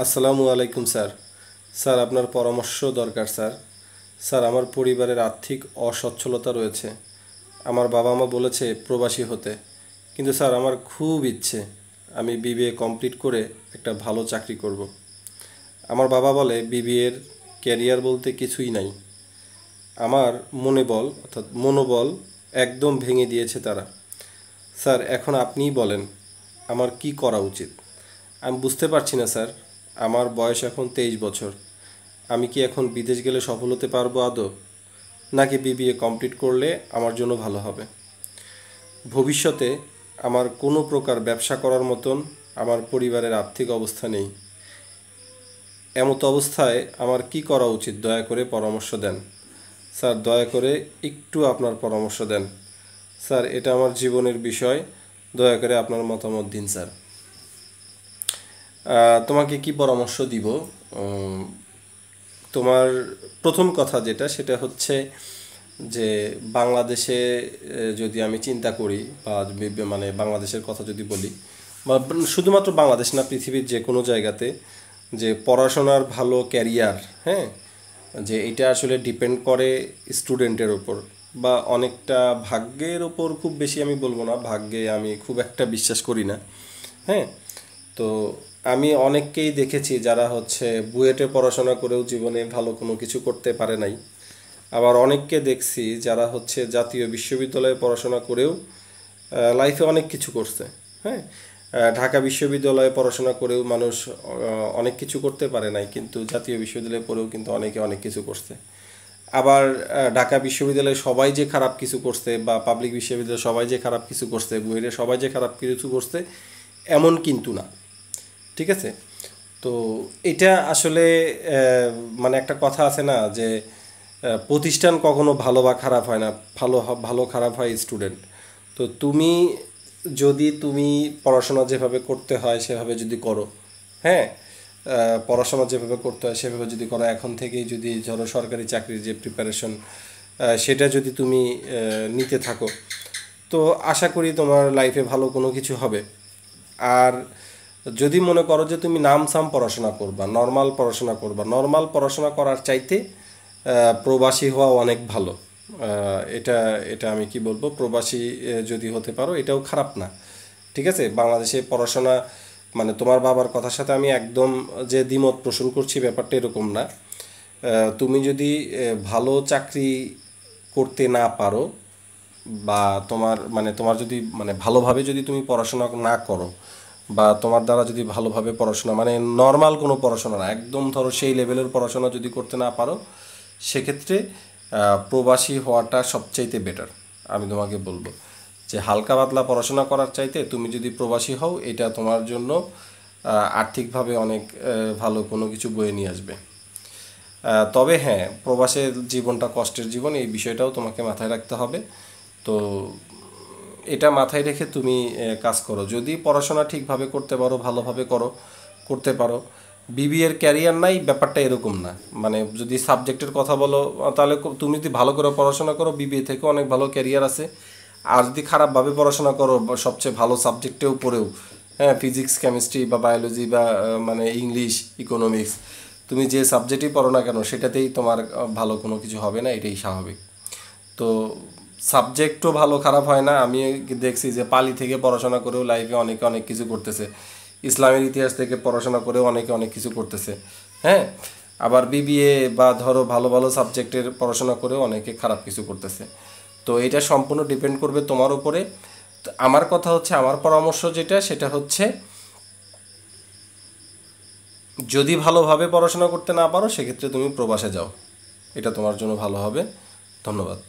আসসালামু আলাইকুম sir. Sir আপনার পরামর্শ দরকার স্যার। স্যার আমার পরিবারের আর্থিক অসচ্ছলতা রয়েছে। আমার বাবা মা বলেছে প্রবাসী হতে, কিন্তু স্যার আমার খুব ইচ্ছে আমি বিবিএ কমপ্লিট করে একটা ভালো চাকরি করব। আমার বাবা বলে বিবিএর ক্যারিয়ার বলতে কিছুই নাই। আমার মনোবল একদম ভেঙে দিয়েছে তারা। স্যার এখন আপনিই বলেন আমার কি করা উচিত। আমি বুঝতে পারছি না স্যার। আমার বয়স এখন 23 বছর। আমি কি এখন বিদেশ গেলে সফল হতে পারবো আদৌ, নাকি বিবিএ কমপ্লিট করলে আমার জন্য ভালো হবে? ভবিষ্যতে আমার কোনো প্রকার ব্যবসা করার মতন আমার পরিবারের আর্থিক অবস্থা নেই। এমত অবস্থায় আমার কি করা উচিত দয়া করে পরামর্শ দেন। স্যার দয়া করে একটু আপনার পরামর্শ দেন। স্যার এটা আমার জীবনের বিষয়, দয়া করে আপনার মতামত দিন স্যার। তোমাকে কি পরামর্শ দিব? উম, তোমার প্রথম কথা যেটা সেটা হচ্ছে যে বাংলাদেশে যদি আমি চিন্তা করি বা মানে বাংলাদেশের কথা যদি বলি, বা শুধুমাত্র বাংলাদেশ না, পৃথিবীর যে কোনো জায়গাতে যে পড়াশোনার ভালো ক্যারিয়ার, হ্যাঁ, যে এটা আসলে ডিপেন্ড করে স্টুডেন্টের ওপর বা অনেকটা ভাগ্যের ওপর। খুব বেশি আমি বলবো না, ভাগ্যে আমি খুব একটা বিশ্বাস করি না। হ্যাঁ, তো আমি অনেককেই দেখেছি যারা হচ্ছে বুয়েটে পড়াশোনা করেও জীবনে ভালো কোনো কিছু করতে পারে নাই। আবার অনেককে দেখছি যারা হচ্ছে জাতীয় বিশ্ববিদ্যালয়ে পড়াশোনা করেও লাইফে অনেক কিছু করছে। হ্যাঁ, ঢাকা বিশ্ববিদ্যালয়ে পড়াশোনা করেও মানুষ অনেক কিছু করতে পারে নাই, কিন্তু জাতীয় বিশ্ববিদ্যালয়ে পড়েও কিন্তু অনেকে অনেক কিছু করছে। আবার ঢাকা বিশ্ববিদ্যালয়ে সবাই যে খারাপ কিছু করছে বা পাবলিক বিশ্ববিদ্যালয়ে সবাই যে খারাপ কিছু করছে, বুয়েটে সবাই যে খারাপ কিছু করছে এমন কিন্তু না। ঠিক আছে? তো এটা আসলে মানে একটা কথা আছে না যে প্রতিষ্ঠান কখনো ভালো বা খারাপ হয় না, ভালো খারাপ হয় স্টুডেন্ট। তো তুমি পড়াশোনা যেভাবে করতে হয় সেভাবে যদি করো, হ্যাঁ, পড়াশোনা যেভাবে করতে হয় সেভাবে যদি করো, এখন থেকেই যদি ধরো সরকারি চাকরির যে প্রিপারেশন সেটা যদি তুমি নিতে থাকো, তো আশা করি তোমার লাইফে ভালো কোনো কিছু হবে। আর যদি মনে করো যে তুমি নামসাম পড়াশোনা করবা, নর্মাল পড়াশোনা করার চাইতে প্রবাসী হওয়া অনেক ভালো। এটা এটা আমি কি বলবো, প্রবাসী যদি হতে পারো এটাও খারাপ না। ঠিক আছে? বাংলাদেশে পড়াশোনা মানে তোমার বাবার কথার সাথে আমি একদম যে দ্বিমত পোষণ করছি ব্যাপারটা এরকম না। তুমি যদি ভালো চাকরি করতে না পারো বা তোমার যদি মানে ভালোভাবে যদি তুমি পড়াশোনা না করো বা তোমার দ্বারা যদি ভালোভাবে পড়াশোনা মানে নর্মাল কোনো পড়াশোনা না, একদম ধরো সেই লেভেলের পড়াশোনা যদি করতে না পারো, সেক্ষেত্রে প্রবাসী হওয়াটা সবচাইতে বেটার। আমি তোমাকে বলবো যে হালকা পাতলা পড়াশোনা করার চাইতে তুমি যদি প্রবাসী হও, এটা তোমার জন্য আর্থিকভাবে অনেক ভালো কোনো কিছু বয়ে নিয়ে আসবে। তবে হ্যাঁ, প্রবাসের জীবনটা কষ্টের জীবন, এই বিষয়টাও তোমাকে মাথায় রাখতে হবে। তো এটা মাথায় রেখে তুমি কাজ করো। যদি পড়াশোনা ঠিকভাবে করতে পারো, ভালোভাবে করতে পারো, বিবিএর ক্যারিয়ার নাই ব্যাপারটা এরকম না। মানে যদি সাবজেক্টের কথা বলো, তাহলে তুমি যদি ভালো করে পড়াশোনা করো বিবিএ থেকে অনেক ভালো ক্যারিয়ার আছে। আর যদি খারাপভাবে পড়াশোনা করো বা সবচেয়ে ভালো সাবজেক্টেও পড়েও, হ্যাঁ, ফিজিক্স কেমিস্ট্রি বা বায়োলজি বা মানে ইংলিশ, ইকোনমিক্স, তুমি যে সাবজেক্টই পড়ো না কেন সেটাতেই তোমার ভালো কোনো কিছু হবে না, এটাই স্বাভাবিক। তো সাবজেক্টও ভালো খারাপ হয় না। আমি দেখছি যে পালি থেকে পড়াশোনা করেও লাইফে অনেকে অনেক কিছু করতেছে, ইসলামের ইতিহাস থেকে পড়াশোনা করেও অনেকে অনেক কিছু করতেছে। হ্যাঁ, আবার বিবিএ বা ধরো ভালো ভালো সাবজেক্টের পড়াশোনা করেও অনেকে খারাপ কিছু করতেছে। তো এটা সম্পূর্ণ ডিপেন্ড করবে তোমার উপরে। তো আমার কথা হচ্ছে, আমার পরামর্শ যেটা সেটা হচ্ছে, যদি ভালোভাবে পড়াশোনা করতে না পারো সেক্ষেত্রে তুমি প্রবাসে যাও, এটা তোমার জন্য ভালো হবে। ধন্যবাদ।